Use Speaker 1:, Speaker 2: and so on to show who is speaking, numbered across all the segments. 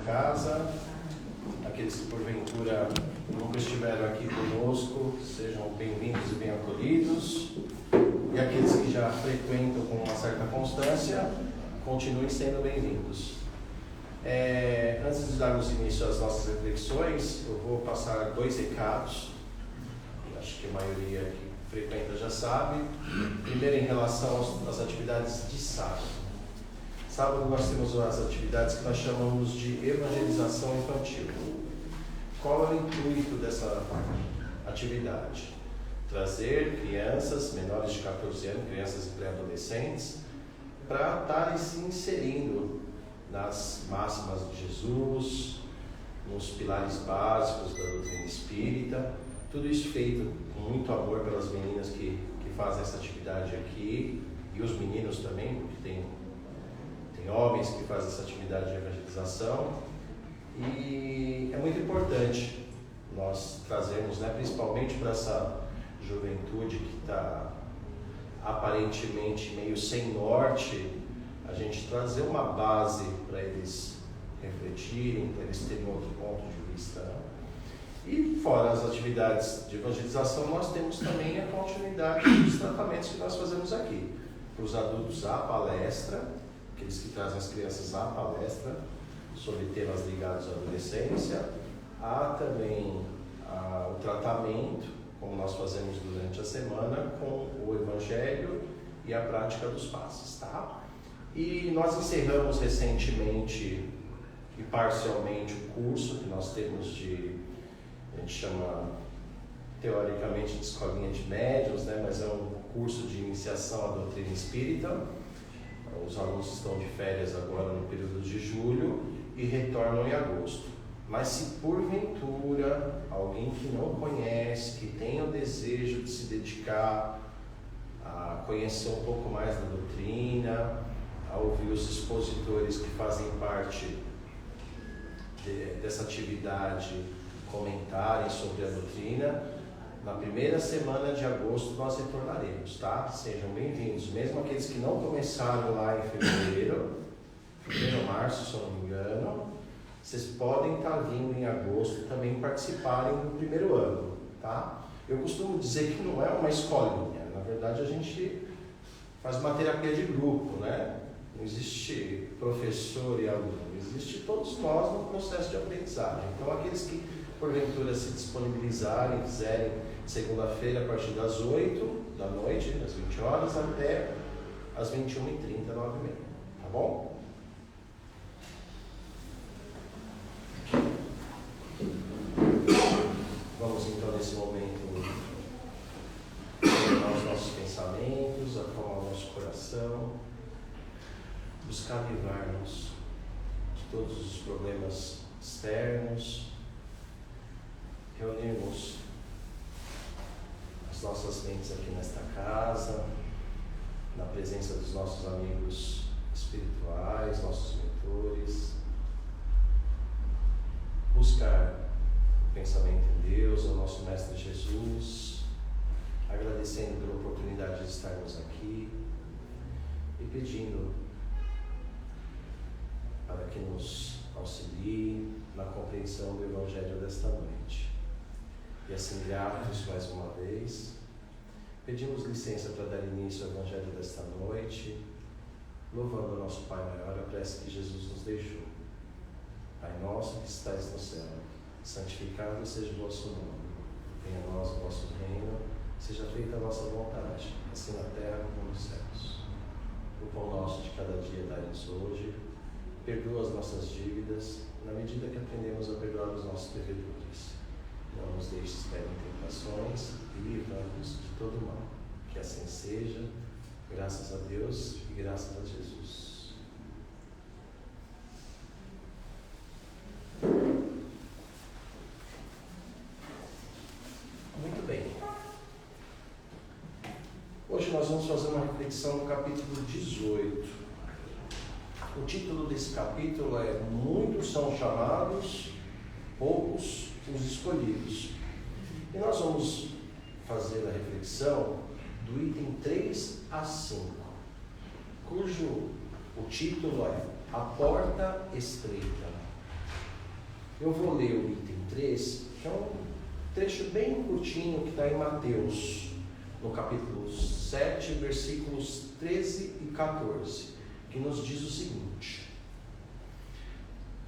Speaker 1: Casa, aqueles que porventura nunca estiveram aqui conosco, sejam bem-vindos e bem acolhidos, e aqueles que já frequentam com uma certa constância, continuem sendo bem-vindos. Antes de darmos início às nossas reflexões, eu vou passar 2 recados, acho que a maioria que frequenta já sabe. Primeiro, em relação às atividades de sábado. Sábado nós temos as atividades que nós chamamos de evangelização infantil. Qual é o intuito dessa atividade? Trazer crianças menores de 14 anos, crianças e pré-adolescentes, para estarem se inserindo nas máximas de Jesus, nos pilares básicos da doutrina espírita. Tudo isso feito com muito amor pelas meninas que fazem essa atividade aqui, e os meninos também, porque tem homens que fazem essa atividade de evangelização, e é muito importante nós trazermos, principalmente para essa juventude que está aparentemente meio sem norte, a gente trazer uma base para eles refletirem, para eles terem outro ponto de vista. E fora as atividades de evangelização, nós temos também a continuidade dos tratamentos que nós fazemos aqui. Para os adultos, a palestra, aqueles que trazem as crianças à palestra sobre temas ligados à adolescência. Há também o tratamento, como nós fazemos durante a semana, com o Evangelho e a prática dos passes, tá? E nós encerramos recentemente e parcialmente o curso que nós temos a gente chama teoricamente de escolinha de médiuns, mas é um curso de iniciação à doutrina espírita. Os alunos estão de férias agora no período de julho e retornam em agosto. Mas se porventura alguém que não conhece, que tem o desejo de se dedicar a conhecer um pouco mais da doutrina, a ouvir os expositores que fazem parte dessa atividade comentarem sobre a doutrina, na primeira semana de agosto nós retornaremos, tá? Sejam bem-vindos, mesmo aqueles que não começaram lá em fevereiro, março, se eu não me engano, vocês podem estar vindo em agosto também participarem do primeiro ano, tá? Eu costumo dizer que não é uma escolinha, na verdade a gente faz uma terapia de grupo, Não existe professor e aluno, existe todos nós no processo de aprendizagem. Então aqueles que porventura se disponibilizarem, quiserem, segunda-feira a partir das 8 da noite, das 20 horas, até as 21h30, 9h30, tá bom? Vamos então nesse momento acalmar os nossos pensamentos, acalmar o nosso coração, buscar livrar-nos de todos os problemas externos, reunirmos as nossas mentes aqui nesta casa, na presença dos nossos amigos espirituais, nossos mentores, buscar o pensamento em Deus, o nosso Mestre Jesus, agradecendo pela oportunidade de estarmos aqui e pedindo para que nos auxilie na compreensão do Evangelho desta noite. E assim, gratos mais uma vez, pedimos licença para dar início ao Evangelho desta noite, louvando o nosso Pai maior, a prece que Jesus nos deixou. Pai nosso que estais no céu, santificado seja o vosso nome. Venha a nós o vosso reino, seja feita a vossa vontade, assim na terra como nos céus. O pão nosso de cada dia dai-nos hoje, perdoa as nossas dívidas, na medida que aprendemos a perdoar os nossos devedores. Não nos deixes cair em tentações e livra-nos de todo mal. Que assim seja, graças a Deus e graças a Jesus. Muito bem. Hoje nós vamos fazer uma reflexão no capítulo 18. O título desse capítulo é Muitos são chamados, poucos os escolhidos. E nós vamos fazer a reflexão do item 3 a 5, cujo o título é A Porta Estreita. Eu vou ler o item 3, que é um trecho bem curtinho que está em Mateus, no capítulo 7, versículos 13 e 14, que nos diz o seguinte: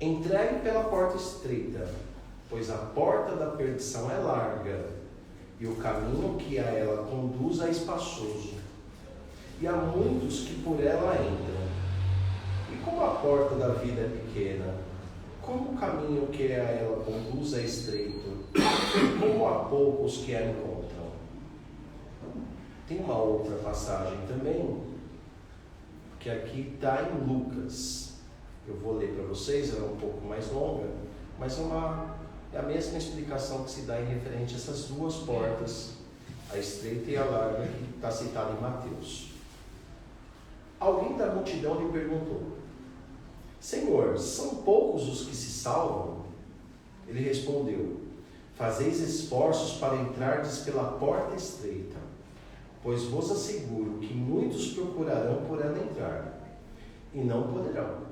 Speaker 1: entregue pela porta estreita, pois a porta da perdição é larga, e o caminho que a ela conduz é espaçoso, e há muitos que por ela entram. E como a porta da vida é pequena, como o caminho que a ela conduz é estreito, e como há poucos que a encontram. Tem uma outra passagem também, que aqui está em Lucas. Eu vou ler para vocês, ela é um pouco mais longa, mas é a mesma explicação que se dá em referente a essas duas portas, a estreita e a larga, que está citada em Mateus. Alguém da multidão lhe perguntou: Senhor, são poucos os que se salvam? Ele respondeu: fazeis esforços para entrardes pela porta estreita, pois vos asseguro que muitos procurarão por ela entrar, e não poderão.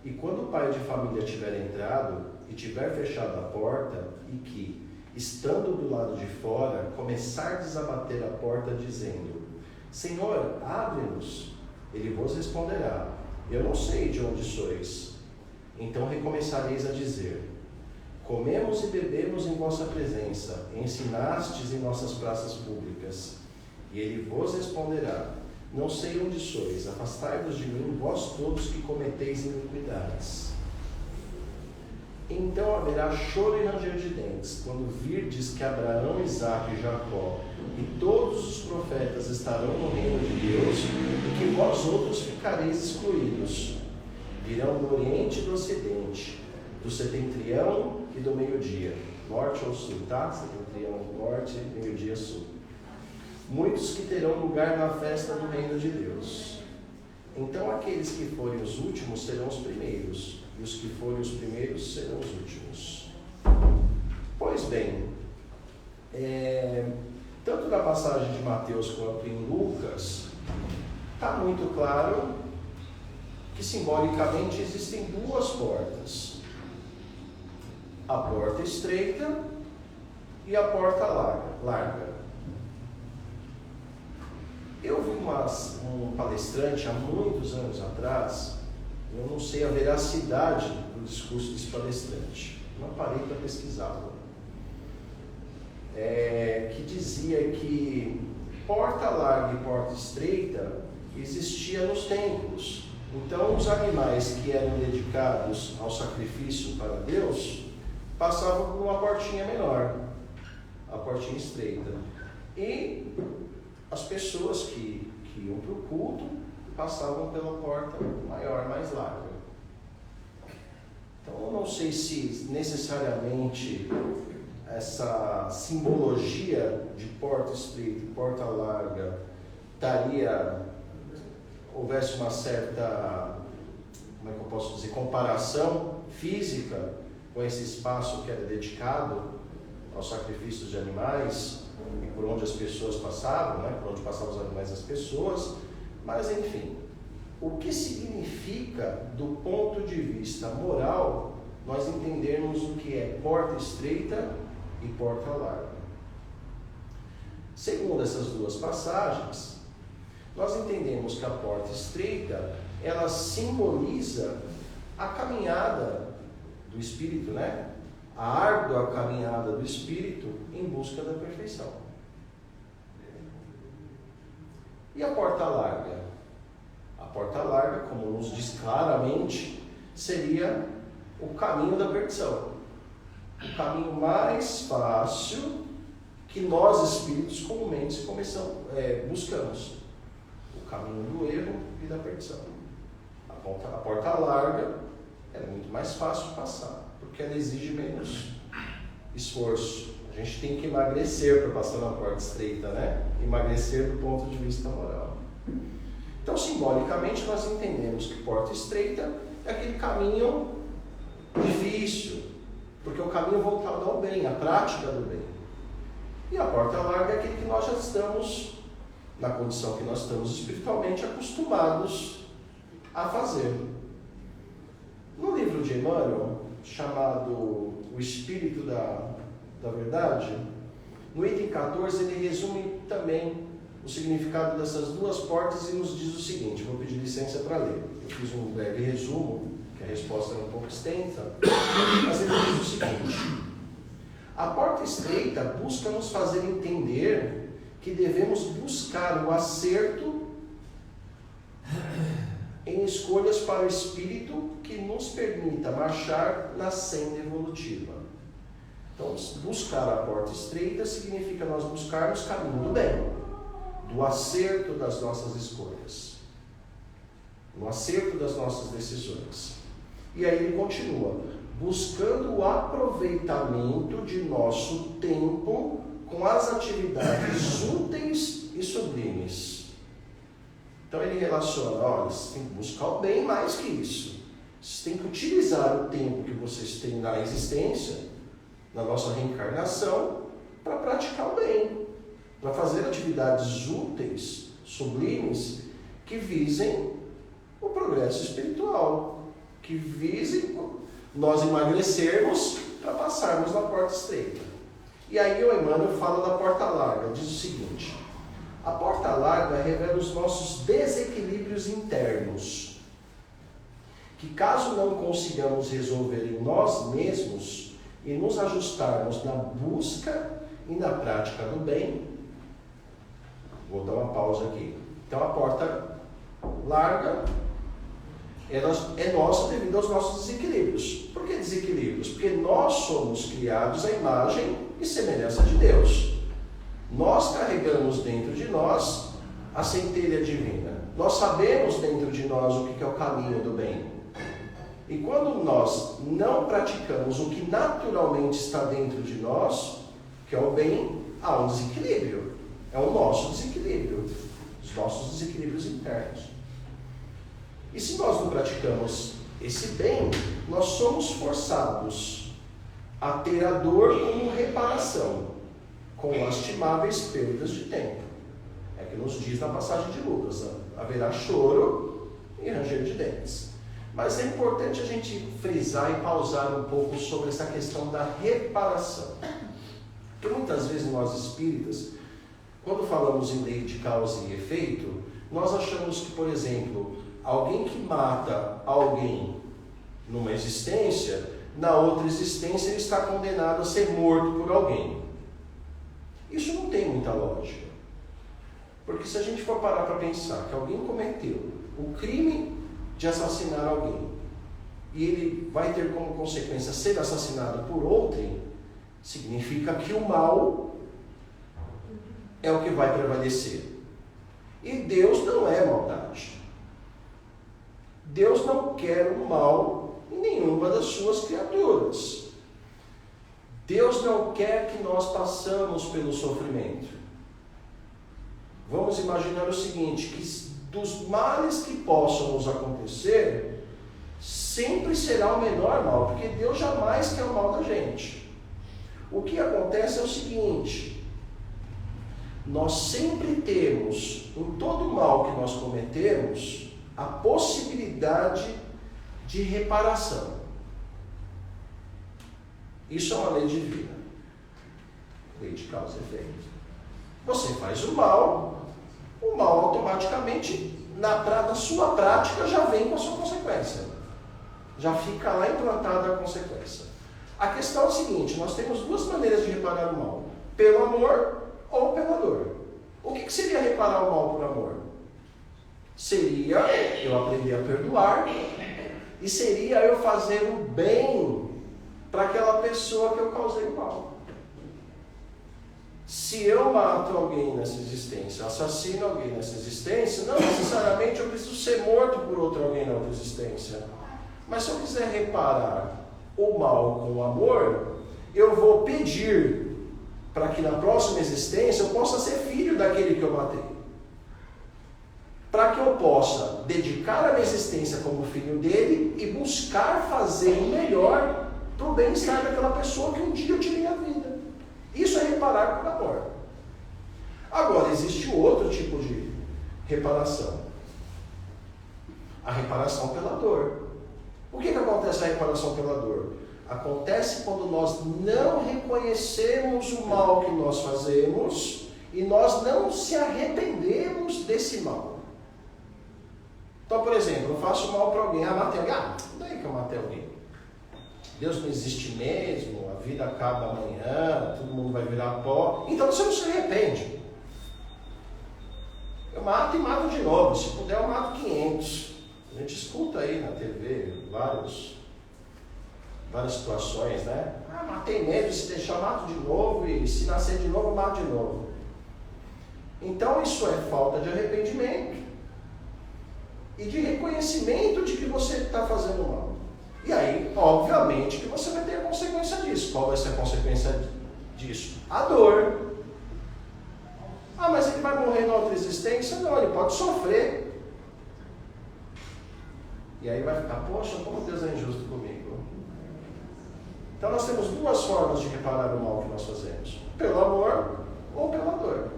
Speaker 1: E quando o pai de família tiver entrado e tiver fechado a porta, e que, estando do lado de fora, começardes a bater a porta, dizendo: Senhor, abre-nos, ele vos responderá: eu não sei de onde sois. Então recomeçareis a dizer: comemos e bebemos em vossa presença, ensinastes em nossas praças públicas. E ele vos responderá: não sei onde sois, afastai-vos de mim, vós todos que cometeis iniquidades. Então haverá choro e ranger de dentes, quando virdes que Abraão, Isaque e Jacó e todos os profetas estarão no reino de Deus, e que vós outros ficareis excluídos. Virão do oriente e do ocidente, do setentrião e do meio-dia, norte ou sul, tá? Setentrião norte, meio-dia sul. Muitos que terão lugar na festa do reino de Deus. Então aqueles que forem os últimos serão os primeiros, e os que forem os primeiros serão os últimos. Pois bem, tanto na passagem de Mateus quanto em Lucas, está muito claro que simbolicamente existem duas portas: a porta estreita e a porta larga. Eu vi um palestrante há muitos anos atrás, eu não sei a veracidade do discurso desse palestrante, não parei para pesquisá-lo, que dizia que porta larga e porta estreita existia nos templos. Então os animais que eram dedicados ao sacrifício para Deus passavam por uma portinha menor, a portinha estreita, e as pessoas que iam para o culto passavam pela porta maior, mais larga. Então eu não sei se necessariamente essa simbologia de porta estreita e porta larga houvesse uma certa, como é que eu posso dizer, comparação física com esse espaço que era dedicado aos sacrifícios de animais, e por onde as pessoas passavam, né? Por onde passavam os animais das pessoas. Mas enfim, o que significa do ponto de vista moral nós entendermos o que é porta estreita e porta larga? Segundo essas duas passagens, nós entendemos que a porta estreita, ela simboliza a caminhada do Espírito, né? A árdua caminhada do Espírito em busca da perfeição. E a porta larga? A porta larga, como nos diz claramente, seria o caminho da perdição. O caminho mais fácil que nós, espíritos, comumente buscamos. O caminho do erro e da perdição. A porta larga é muito mais fácil de passar, porque ela exige menos esforço. A gente tem que emagrecer para passar na porta estreita, né? Emagrecer do ponto de vista moral. Então, simbolicamente, nós entendemos que porta estreita é aquele caminho difícil, porque é o caminho voltado ao bem, a prática do bem. E a porta larga é aquele que nós já estamos, na condição que nós estamos espiritualmente acostumados a fazer. No livro de Emmanuel, chamado O Espírito da Verdade, no item 14 ele resume também o significado dessas duas portas e nos diz o seguinte, vou pedir licença para ler. Eu fiz um breve resumo, que a resposta é um pouco extensa, mas ele diz o seguinte: a porta estreita busca nos fazer entender que devemos buscar o acerto em escolhas para o espírito que nos permita marchar na senda evolutiva. Então, buscar a porta estreita significa nós buscarmos o caminho do bem, do acerto das nossas escolhas, no acerto das nossas decisões. E aí ele continua, buscando o aproveitamento de nosso tempo com as atividades úteis e sublimes. Então ele relaciona, olha, vocês têm que buscar o bem mais que isso. Vocês têm que utilizar o tempo que vocês têm na existência, na nossa reencarnação, para praticar o bem, para fazer atividades úteis, sublimes, que visem o progresso espiritual, que visem nós emagrecermos para passarmos na porta estreita. E aí o Emmanuel fala da porta larga, diz o seguinte: a porta larga revela os nossos desequilíbrios internos, que caso não consigamos resolver em nós mesmos e nos ajustarmos na busca e na prática do bem. Vou dar uma pausa aqui. Então a porta larga é nossa devido aos nossos desequilíbrios. Por que desequilíbrios? Porque nós somos criados à imagem e semelhança de Deus. Nós carregamos dentro de nós a centelha divina. Nós sabemos dentro de nós o que é o caminho do bem. E quando nós não praticamos o que naturalmente está dentro de nós, que é o bem, há um desequilíbrio. É o nosso desequilíbrio, os nossos desequilíbrios internos. E se nós não praticamos esse bem, nós somos forçados a ter a dor como reparação, com lastimáveis perdas de tempo. É que nos diz na passagem de Lucas, haverá choro e ranger de dentes. Mas é importante a gente frisar e pausar um pouco sobre essa questão da reparação. Porque muitas vezes nós espíritas, quando falamos em lei de causa e efeito, nós achamos que, por exemplo, alguém que mata alguém numa existência, na outra existência ele está condenado a ser morto por alguém. Isso não tem muita lógica. Porque se a gente for parar para pensar que alguém cometeu o crime de assassinar alguém e ele vai ter como consequência ser assassinado por outrem, significa que o mal é o que vai prevalecer. E Deus não é maldade. Deus não quer o mal em nenhuma das suas criaturas. Deus não quer que nós passamos pelo sofrimento. Vamos imaginar o seguinte, que dos males que possam nos acontecer, sempre será o menor mal, porque Deus jamais quer o mal da gente. O que acontece é o seguinte: nós sempre temos, em todo mal que nós cometemos, a possibilidade de reparação. Isso é uma lei divina. Lei de causa e efeito. Você faz o mal automaticamente, na sua prática, já vem com a sua consequência. Já fica lá implantada a consequência. A questão é o seguinte: nós temos duas maneiras de reparar o mal: pelo amor ou pela dor. O que seria reparar o mal por amor? Seria eu aprender a perdoar, e seria eu fazer o bem para aquela pessoa que eu causei o mal. Se eu mato alguém nessa existência, assassino alguém nessa existência, não necessariamente eu preciso ser morto por outro alguém na outra existência. Mas se eu quiser reparar o mal com o amor, eu vou pedir para que na próxima existência eu possa ser filho daquele que eu matei. Para que eu possa dedicar a minha existência como filho dele e buscar fazer o melhor para o bem-estar daquela pessoa que um dia eu tirei a vida. Isso é reparar por amor. Agora, existe outro tipo de reparação. A reparação pela dor. O que acontece na reparação pela dor? Acontece quando nós não reconhecemos o mal que nós fazemos e nós não se arrependemos desse mal. Então, por exemplo, eu faço mal para alguém, matei alguém, daí que eu matei alguém. Deus não existe mesmo, a vida acaba amanhã, todo mundo vai virar pó. Então você não se arrepende. Eu mato e mato de novo, se puder eu mato 500. A gente escuta aí na TV várias situações, né? Matei mesmo, se deixar mato de novo, e se nascer de novo, mato de novo. Então isso é falta de arrependimento e de reconhecimento de que você está fazendo mal. E aí, obviamente, que você vai ter a consequência disso. Qual vai ser a consequência disso? A dor. Mas ele vai morrer na outra existência? Não, ele pode sofrer. E aí vai ficar, poxa, como Deus é injusto comigo. Então nós temos duas formas de reparar o mal que nós fazemos. Pelo amor ou pela dor.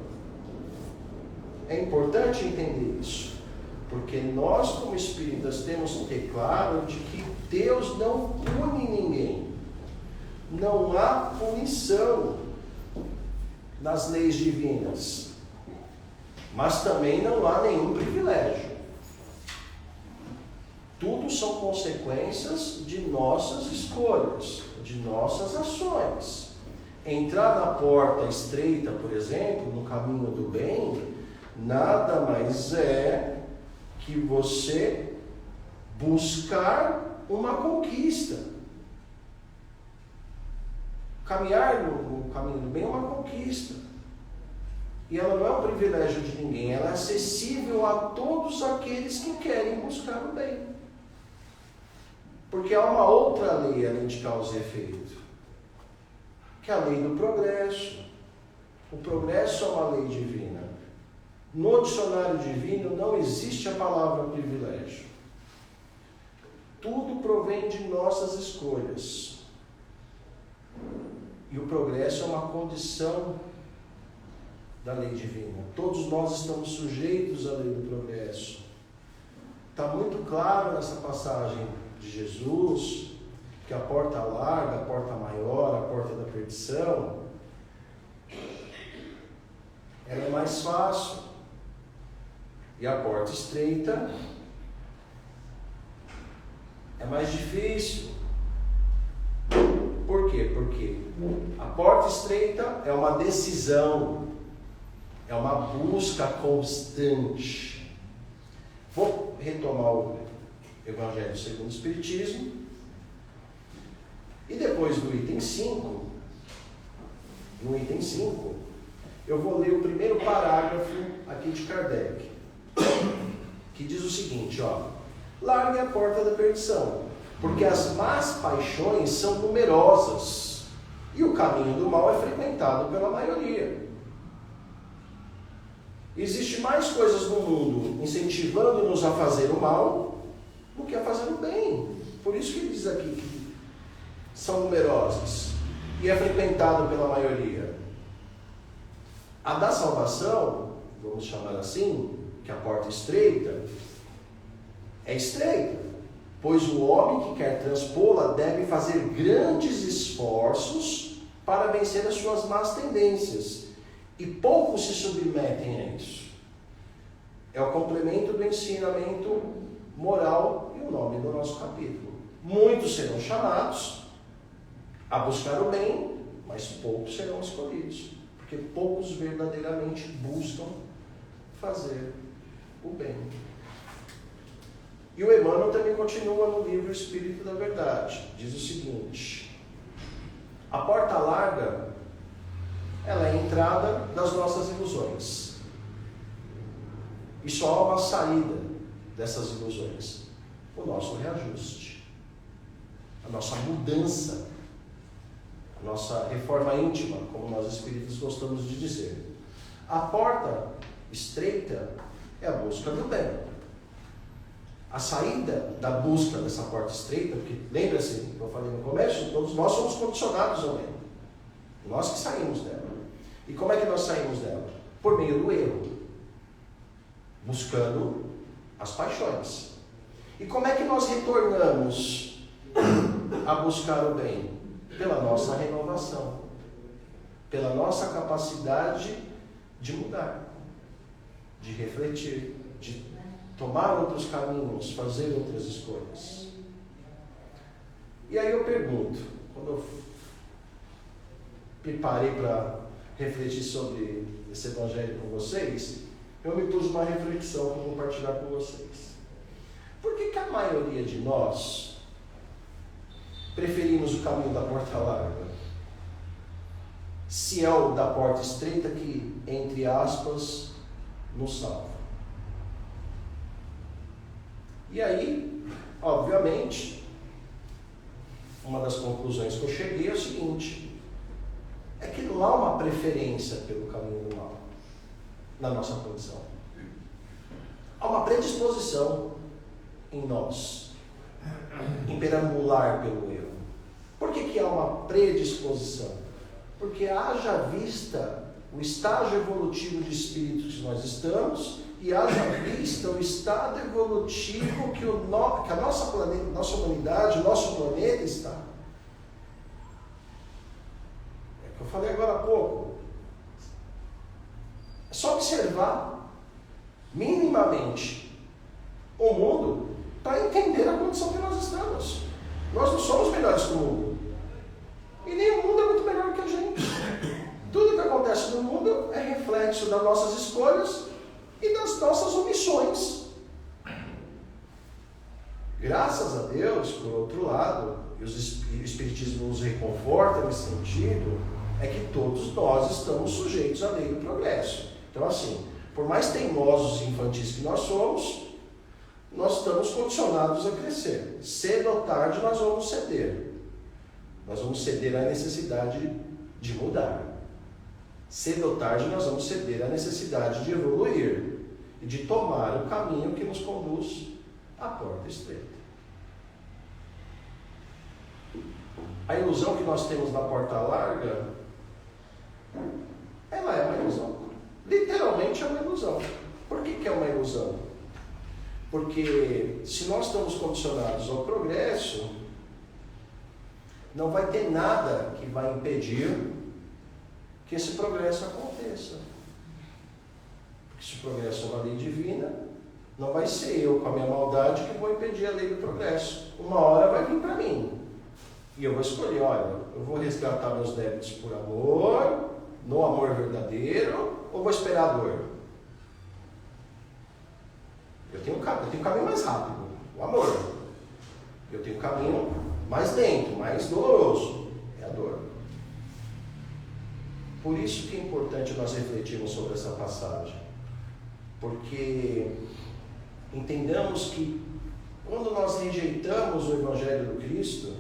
Speaker 1: É importante entender isso. Porque nós, como espíritas, temos que ter claro de que Deus não pune ninguém. Não há punição nas leis divinas. Mas também não há nenhum privilégio. Tudo são consequências de nossas escolhas, de nossas ações. Entrar na porta estreita, por exemplo, no caminho do bem, nada mais é que você buscar uma conquista. Caminhar no caminho do bem é uma conquista. E ela não é um privilégio de ninguém, ela é acessível a todos aqueles que querem buscar o bem. Porque há uma outra lei além de causa e efeito, que é a lei do progresso. O progresso é uma lei divina. No dicionário divino não existe a palavra privilégio. Tudo provém de nossas escolhas. E o progresso é uma condição da lei divina. Todos nós estamos sujeitos à lei do progresso. Está muito claro nessa passagem de Jesus que a porta larga, a porta maior, a porta da perdição, ela é mais fácil. E a porta estreita é mais difícil. Por quê? Porque a porta estreita é uma decisão, é uma busca constante. Vou retomar o Evangelho segundo o Espiritismo. E depois do item 5, no item 5, eu vou ler o primeiro parágrafo aqui de Kardec, que diz o seguinte, largue a porta da perdição, porque as más paixões são numerosas e o caminho do mal é frequentado pela maioria. Existe mais coisas no mundo incentivando-nos a fazer o mal do que a fazer o bem. Por isso que ele diz aqui que são numerosas e é frequentado pela maioria. A da salvação, vamos chamar assim, que a porta estreita, é estreita, pois o homem que quer transpô-la deve fazer grandes esforços para vencer as suas más tendências, e poucos se submetem a isso. É o complemento do ensinamento moral e o nome do nosso capítulo. Muitos serão chamados a buscar o bem, mas poucos serão escolhidos, porque poucos verdadeiramente buscam fazer o bem. E o Emmanuel também continua no livro Espírito da Verdade. Diz o seguinte: a porta larga, ela é a entrada das nossas ilusões. E só há uma saída dessas ilusões: o nosso reajuste, a nossa mudança, a nossa reforma íntima, como nós espíritos gostamos de dizer. A porta estreita é a busca do bem. A saída da busca dessa porta estreita, porque lembra-se, que eu falei no começo, todos nós somos condicionados ao bem. Nós que saímos dela. E como é que nós saímos dela? Por meio do erro, buscando as paixões. E como é que nós retornamos a buscar o bem? Pela nossa renovação, pela nossa capacidade de mudar, de refletir, de tomar outros caminhos, fazer outras escolhas. E aí eu pergunto, quando eu me parei para refletir sobre esse evangelho com vocês, eu me pus uma reflexão que eu vou compartilhar com vocês. Por que a maioria de nós preferimos o caminho da porta larga? Se é o da porta estreita que, entre aspas, nos salva. E aí, obviamente, uma das conclusões que eu cheguei é o seguinte: é que não há uma preferência pelo caminho do mal na nossa condição. Há uma predisposição em nós em perambular pelo erro. Por que há uma predisposição? Porque haja vista o estágio evolutivo de espírito que nós estamos e haja vista o estado evolutivo que a nossa humanidade, o nosso planeta está. É o que eu falei agora há pouco. É só observar minimamente o mundo para entender a condição que nós estamos. Nós não somos melhores que o mundo. E nem o mundo é muito melhor que a gente. Tudo que acontece no mundo é reflexo das nossas escolhas e das nossas omissões. Graças a Deus, por outro lado, e o Espiritismo nos reconforta nesse sentido, é que todos nós estamos sujeitos à lei do progresso. Então, assim, por mais teimosos e infantis que nós somos, nós estamos condicionados a crescer. Cedo ou tarde nós vamos ceder. Nós vamos ceder à necessidade de mudar. Cedo ou tarde nós vamos ceder à necessidade de evoluir e de tomar o caminho que nos conduz à porta estreita. A ilusão que nós temos na porta larga, ela é uma ilusão. Literalmente é uma ilusão. Por que é uma ilusão? Porque se nós estamos condicionados ao progresso, não vai ter nada que vai impedir que esse progresso aconteça. Porque se o progresso é uma lei divina, não vai ser eu com a minha maldade que vou impedir a lei do progresso. Uma hora vai vir para mim. E eu vou escolher, olha, eu vou resgatar meus débitos por amor, no amor verdadeiro, ou vou esperar a dor? Eu tenho um caminho mais rápido, o amor. Eu tenho um caminho mais lento, mais doloroso, é a dor. Por isso que é importante nós refletirmos sobre essa passagem. Porque entendamos que quando nós rejeitamos o Evangelho do Cristo,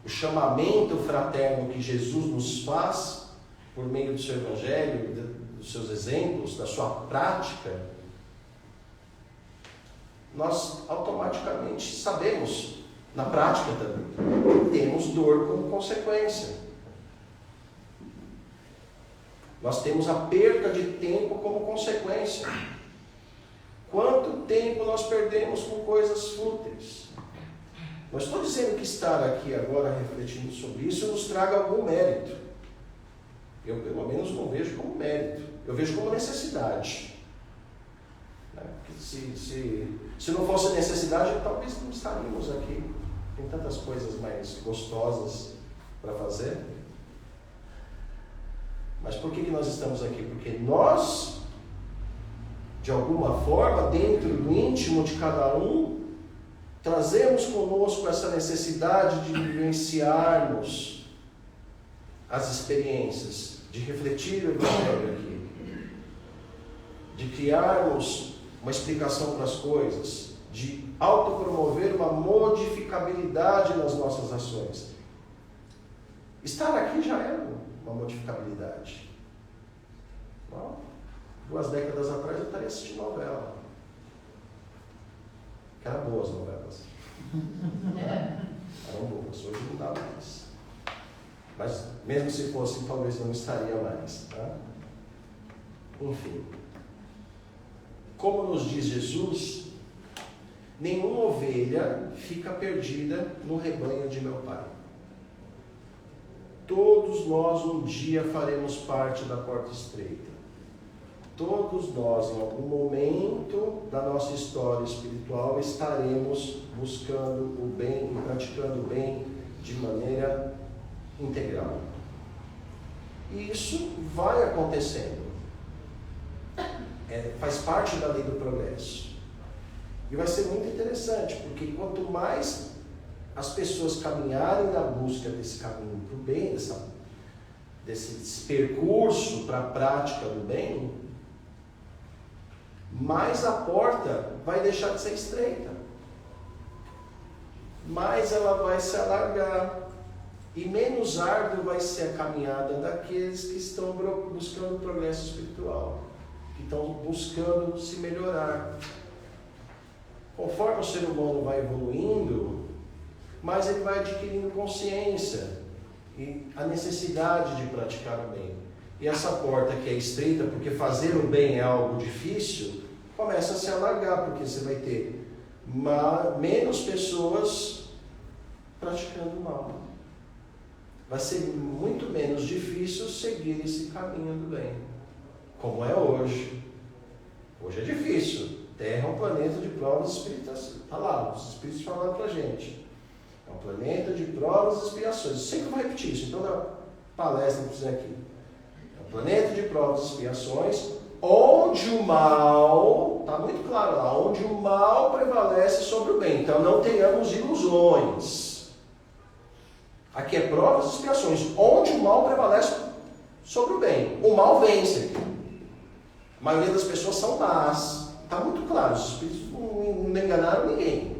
Speaker 1: o chamamento fraterno que Jesus nos faz por meio do seu Evangelho, dos seus exemplos, da sua prática, nós automaticamente sabemos, na prática também, temos dor como consequência. Nós temos a perda de tempo como consequência. Quanto tempo nós perdemos com coisas fúteis? Não estou dizendo que estar aqui agora refletindo sobre isso nos traga algum mérito. Eu, pelo menos, não vejo como mérito. Eu vejo como necessidade. Se não fosse necessidade, talvez não estaríamos aqui. Tem tantas coisas mais gostosas para fazer. Mas por que nós estamos aqui? Porque nós, de alguma forma, dentro do íntimo de cada um, trazemos conosco essa necessidade de vivenciarmos as experiências, de refletir o Evangelho aqui, de criarmos uma explicação para as coisas, de autopromover uma modificabilidade nas nossas ações. Estar aqui já é uma modificabilidade. Bom, 2 décadas atrás eu estaria assistindo novela. Que eram boas novelas. Eram boas, hoje não dá mais. Mas mesmo se fosse, talvez não estaria mais. Tá? Enfim. Como nos diz Jesus, Nenhuma ovelha fica perdida no rebanho de meu Pai. Todos nós um dia faremos parte da porta estreita. Todos nós, em algum momento da nossa história espiritual, estaremos buscando o bem e praticando o bem de maneira integral. E isso vai acontecendo. Faz parte da lei do progresso. E vai ser muito interessante, porque quanto mais as pessoas caminharem na busca desse caminho para o bem, desse percurso para a prática do bem, mais a porta vai deixar de ser estreita, mais ela vai se alargar, e menos árdua vai ser a caminhada daqueles que estão buscando o progresso espiritual, que estão buscando se melhorar. Conforme o ser humano vai evoluindo, mais ele vai adquirindo consciência e a necessidade de praticar o bem. E essa porta que é estreita, porque fazer o bem é algo difícil, começa a se alargar, porque você vai ter menos pessoas praticando o mal. Vai ser muito menos difícil seguir esse caminho do bem, como é hoje. Hoje é difícil. Terra é um planeta de provas e expiações. Está lá, os Espíritos falaram para a gente. É um planeta de provas e expiações. Eu sempre vou repetir isso, então na palestra que eu fizer aqui. É um planeta de provas e expiações, onde o mal, está muito claro lá, onde o mal prevalece sobre o bem. Então não tenhamos ilusões. Aqui é provas e expiações, onde o mal prevalece sobre o bem. O mal vence. A maioria das pessoas são más. Está muito claro, os Espíritos não enganaram ninguém.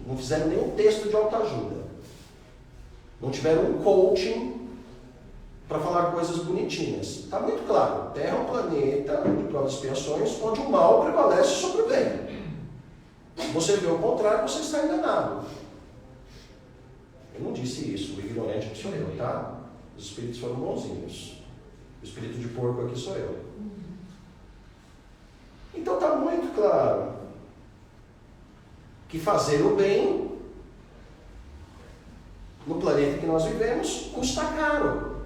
Speaker 1: Não fizeram nenhum texto de autoajuda. Não tiveram um coaching para falar coisas bonitinhas. Está muito claro. Terra é um planeta de provas e expiações onde o mal prevalece sobre o bem. Se você vê o contrário, você está enganado. Eu não disse isso. O ignorante aqui sou eu, tá? Os Espíritos foram bonzinhos. O espírito de porco aqui sou eu. Então está muito claro que fazer o bem no planeta que nós vivemos custa caro.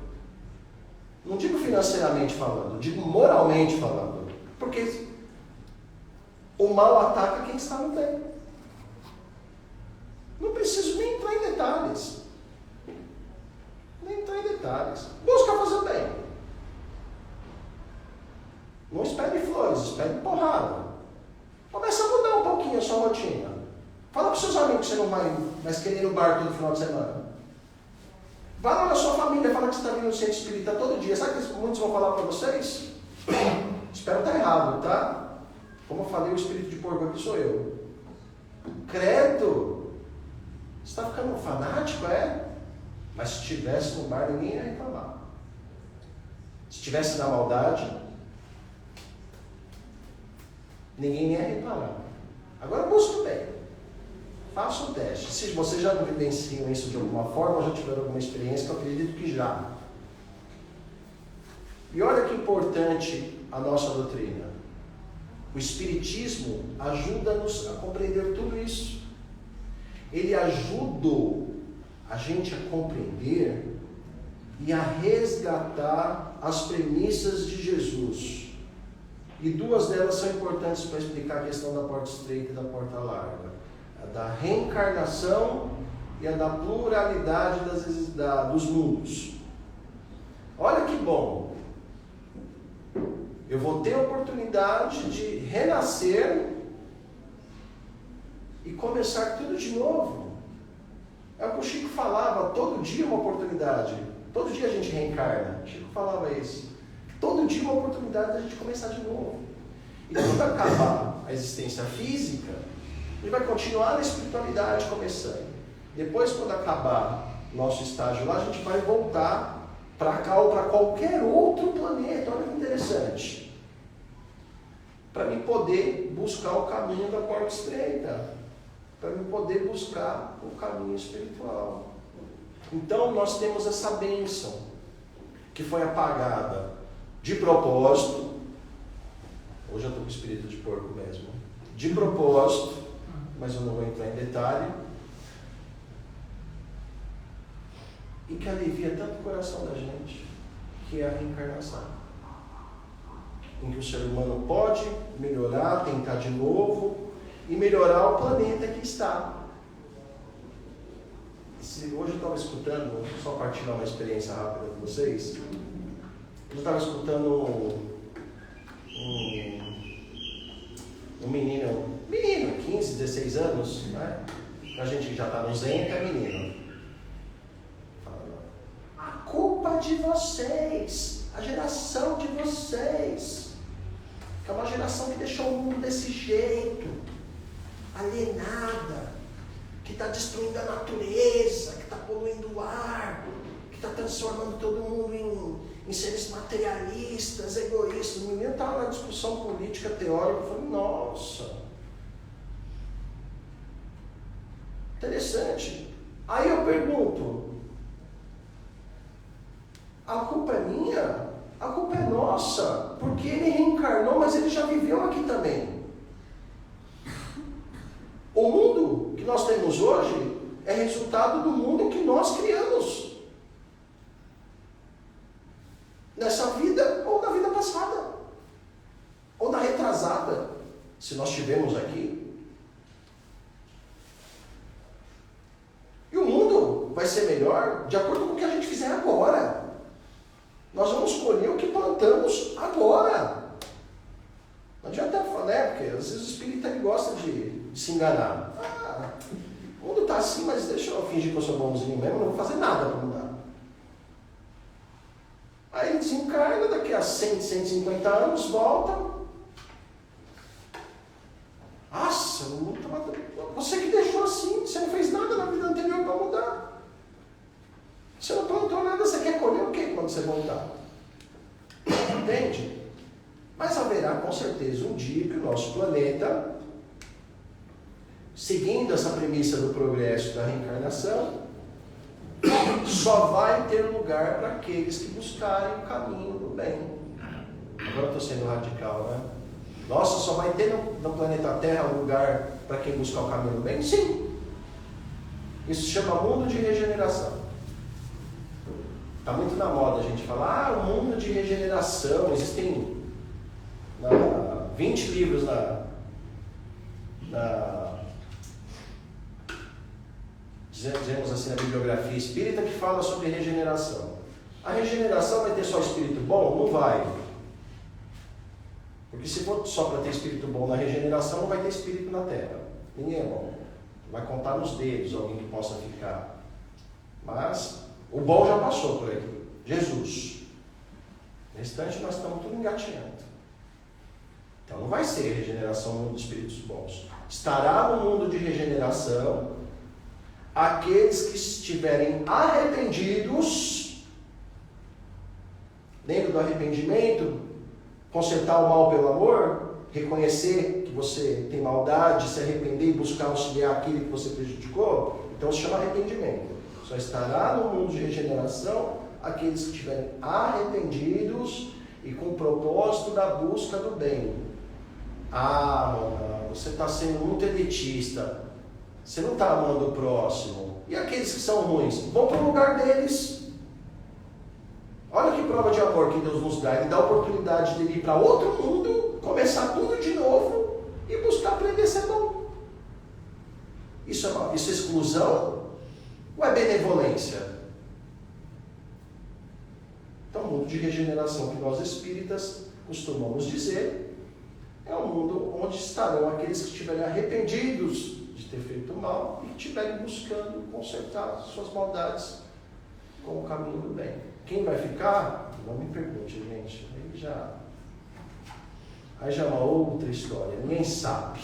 Speaker 1: Não digo financeiramente falando, digo moralmente falando. Porque o mal ataca quem está no bem. Não preciso nem entrar em detalhes. Busca fazer o bem. Não espere flores, espere porrada. Começa a mudar um pouquinho a sua rotina. Fala para os seus amigos que você não vai mais querer ir no bar todo final de semana. Vai lá na sua família, fala que você está vindo no centro espírita todo dia. Sabe o que muitos vão falar para vocês? Espero estar errado, tá? Como eu falei, o espírito de porco aqui sou eu. Credo! Você está ficando fanático, é? Mas se estivesse no bar, ninguém ia reclamar. Se estivesse na maldade, ninguém ia reparar. Agora busca o bem. Faça o teste. Se vocês já vivenciam isso de alguma forma, ou já tiveram alguma experiência, que eu acredito que já. E olha que importante a nossa doutrina. O Espiritismo ajuda-nos a compreender tudo isso. Ele ajuda a gente a compreender e a resgatar as premissas de Jesus. E duas delas são importantes para explicar a questão da porta estreita e da porta larga. A da reencarnação e a da pluralidade dos mundos. Olha que bom! Eu vou ter a oportunidade de renascer e começar tudo de novo. É o que o Chico falava, todo dia uma oportunidade. Todo dia a gente reencarna. O Chico falava isso. Todo dia uma oportunidade da gente começar de novo. E quando acabar a existência física, a gente vai continuar na espiritualidade começando. Depois, quando acabar nosso estágio lá, a gente vai voltar para cá ou para qualquer outro planeta. Olha que interessante. Para mim poder buscar o caminho da porta estreita. Para mim poder buscar o caminho espiritual. Então nós temos essa bênção que foi apagada de propósito. Hoje eu estou com o espírito de porco mesmo. De propósito, mas eu não vou entrar em detalhe, e que alivia tanto o coração da gente, que é a reencarnação, em que o ser humano pode melhorar, tentar de novo, e melhorar o planeta que está. Hoje eu estava escutando, só partilhar uma experiência rápida com vocês, eu estava escutando um menino, 15, 16 anos, né? A gente já está no Zen, é menino. A culpa de vocês, a geração de vocês, que é uma geração que deixou o mundo desse jeito, alienada, que está destruindo a natureza, que está poluindo o ar, que está transformando todo mundo em seres materialistas, egoístas. O menino estava na discussão política teórica, eu falei, nossa, interessante. Aí eu pergunto, a culpa é minha? A culpa é nossa, porque ele reencarnou, mas ele já viveu aqui também. O mundo que nós temos hoje é resultado do mundo que nós criamos. Nessa vida ou na vida passada. Ou na retrasada, se nós estivermos aqui. E o mundo vai ser melhor de acordo com o que a gente fizer agora. Nós vamos escolher o que plantamos agora. Não adianta falar, né? Porque às vezes o espírita ele gosta de se enganar. O mundo está assim, mas deixa eu fingir que eu sou bonzinho mesmo, não vou fazer nada para mudar. Aí ele desencarna, daqui a 100, 150 anos, volta. Nossa, o mundo estava... Você que deixou assim, você não fez nada na vida anterior para mudar. Você não plantou nada, você quer colher o quê quando você voltar? Entende? Mas haverá com certeza um dia que o nosso planeta, seguindo essa premissa do progresso da reencarnação, só vai ter lugar para aqueles que buscarem o caminho do bem. Agora eu estou sendo radical, né? Nossa, só vai ter no planeta Terra um lugar para quem buscar o caminho do bem? Sim. Isso se chama mundo de regeneração. Está muito na moda a gente falar, o mundo de regeneração. Existem 20 livros dizemos assim, na bibliografia espírita que fala sobre regeneração. A regeneração vai ter só espírito bom? Não vai. Porque se for só para ter espírito bom na regeneração, não vai ter espírito na Terra. Ninguém é bom. Vai contar nos dedos alguém que possa ficar. Mas o bom já passou por aqui. Jesus. No restante nós estamos tudo engatinhando. Então não vai ser regeneração no mundo de espíritos bons. Estará no mundo de regeneração aqueles que estiverem arrependidos. Lembra do arrependimento? Consertar o mal pelo amor? Reconhecer que você tem maldade, se arrepender e buscar auxiliar aquele que você prejudicou? Então se chama arrependimento. Só estará no mundo de regeneração aqueles que estiverem arrependidos e com o propósito da busca do bem. Mano, você está sendo muito elitista. Você não está amando o próximo. E aqueles que são ruins? Vão para o lugar deles. Olha que prova de amor que Deus nos dá. Ele dá a oportunidade de ir para outro mundo, começar tudo de novo e buscar aprender a ser bom. Isso é exclusão ou é benevolência? Então, o mundo de regeneração que nós espíritas costumamos dizer é um mundo onde estarão aqueles que estiverem arrependidos de ter feito mal e estiverem buscando consertar suas maldades com o caminho do bem. Quem vai ficar? Não me pergunte, gente. Aí já é uma outra história. Ninguém sabe.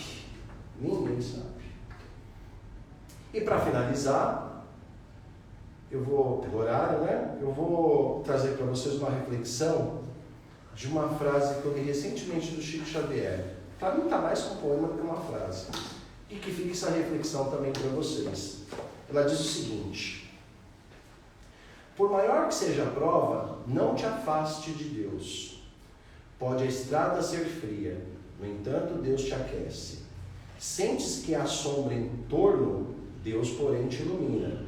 Speaker 1: Ninguém sabe. E para finalizar, eu vou, pelo horário, né? Eu vou trazer para vocês uma reflexão de uma frase que eu li recentemente do Chico Xavier. Para mim está mais com um poema do que uma frase. E que fique essa reflexão também para vocês. Ela diz o seguinte: por maior que seja a prova, não te afaste de Deus. Pode a estrada ser fria, no entanto Deus te aquece. Sentes que há sombra em torno, Deus, porém, te ilumina.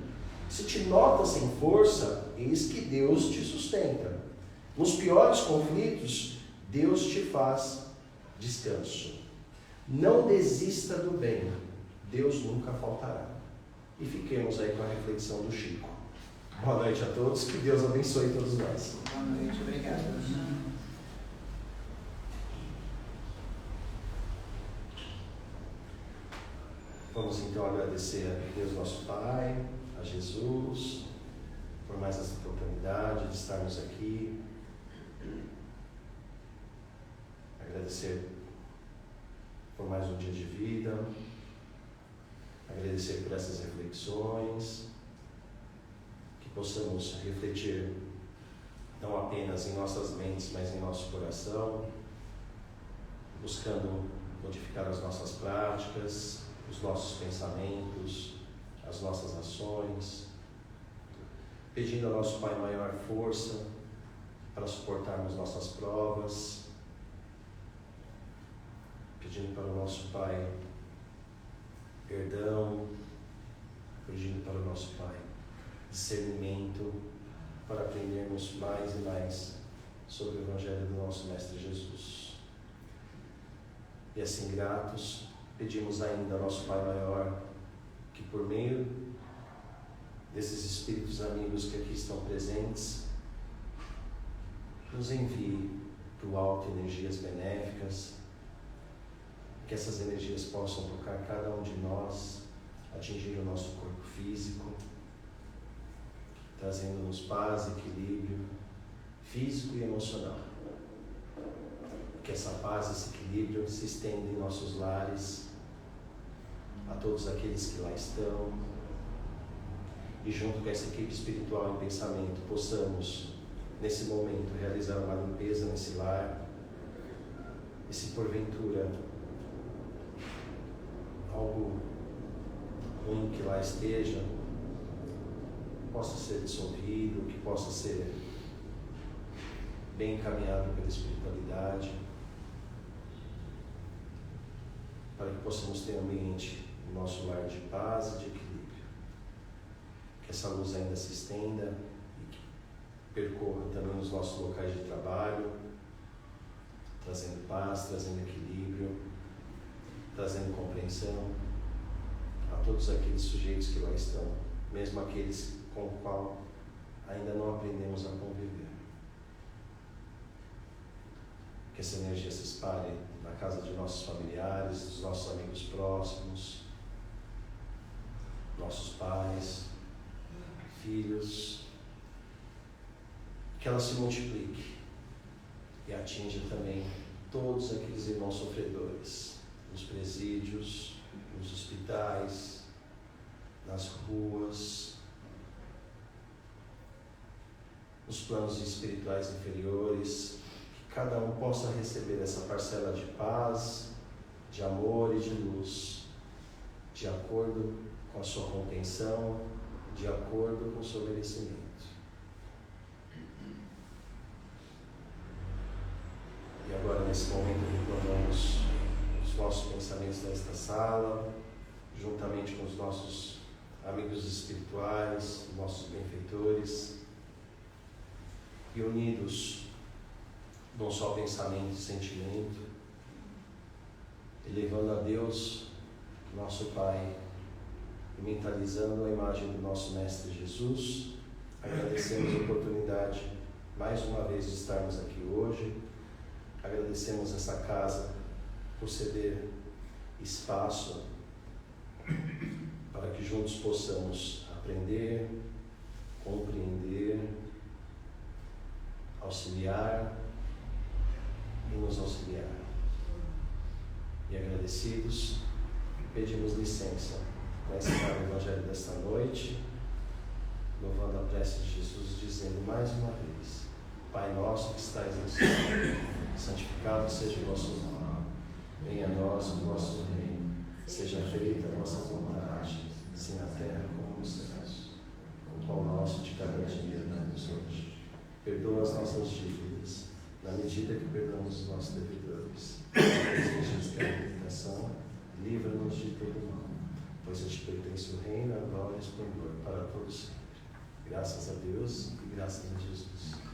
Speaker 1: Se te notas sem força, eis que Deus te sustenta. Nos piores conflitos, Deus te faz descanso. Não desista do bem, Deus nunca faltará. E fiquemos aí com a reflexão do Chico. Boa noite a todos, que Deus abençoe todos nós.
Speaker 2: Boa noite, obrigado.
Speaker 1: Vamos então agradecer a Deus nosso Pai, a Jesus, por mais essa oportunidade de estarmos aqui. Agradecer por mais um dia de vida. Agradecer por essas reflexões. Que possamos refletir não apenas em nossas mentes, mas em nosso coração, buscando modificar as nossas práticas, os nossos pensamentos, as nossas ações, pedindo ao nosso Pai maior força para suportarmos nossas provas, pedindo para o nosso Pai perdão, pedindo para o nosso Pai discernimento para aprendermos mais e mais sobre o Evangelho do nosso Mestre Jesus. E assim gratos, pedimos ainda ao nosso Pai maior que por meio desses espíritos amigos que aqui estão presentes, nos envie para o alto energias benéficas, que essas energias possam tocar cada um de nós, atingir o nosso corpo físico, trazendo-nos paz, equilíbrio físico e emocional. Que essa paz, esse equilíbrio se estenda em nossos lares, a todos aqueles que lá estão, e junto com essa equipe espiritual em pensamento, possamos, nesse momento, realizar uma limpeza nesse lar, e se porventura algo ruim que lá esteja, possa ser dissolvido, que possa ser bem encaminhado pela espiritualidade, para que possamos ter um ambiente no nosso lar de paz e de equilíbrio. Que essa luz ainda se estenda e que percorra também os nossos locais de trabalho, trazendo paz, trazendo equilíbrio, trazendo compreensão a todos aqueles sujeitos que lá estão, mesmo aqueles com o qual ainda não aprendemos a conviver. Que essa energia se espalhe na casa de nossos familiares, dos nossos amigos próximos, nossos pais, filhos, que ela se multiplique e atinja também todos aqueles irmãos sofredores, nos presídios, nos hospitais, nas ruas, nos planos espirituais inferiores, que cada um possa receber essa parcela de paz, de amor e de luz, de acordo com a sua compreensão, de acordo com o seu merecimento. E agora, nesse momento, retornamos os nossos pensamentos nesta sala, juntamente com os nossos amigos espirituais, nossos benfeitores, e unidos num só pensamento e sentimento, elevando a Deus, nosso Pai, e mentalizando a imagem do nosso Mestre Jesus, agradecemos a oportunidade, mais uma vez, de estarmos aqui hoje. Agradecemos essa casa por ceder espaço para que juntos possamos aprender, compreender, auxiliar e nos auxiliar. E agradecidos, pedimos licença para ensinar o Evangelho desta noite, louvando a prece de Jesus, dizendo mais uma vez: Pai nosso que estais no céu, santificado seja o vosso nome. Venha a nós o vosso reino. Seja feita a vossa vontade, assim na terra como nos céus. O pão nosso de cada dia dá-nos hoje. Perdoa as nossas dívidas, na medida que perdoamos os nossos devedores. Não nos deixes cair em tentação, livra-nos de todo mal, pois a ti pertence o reino, a glória e o esplendor para todos sempre. Graças a Deus e graças a Jesus.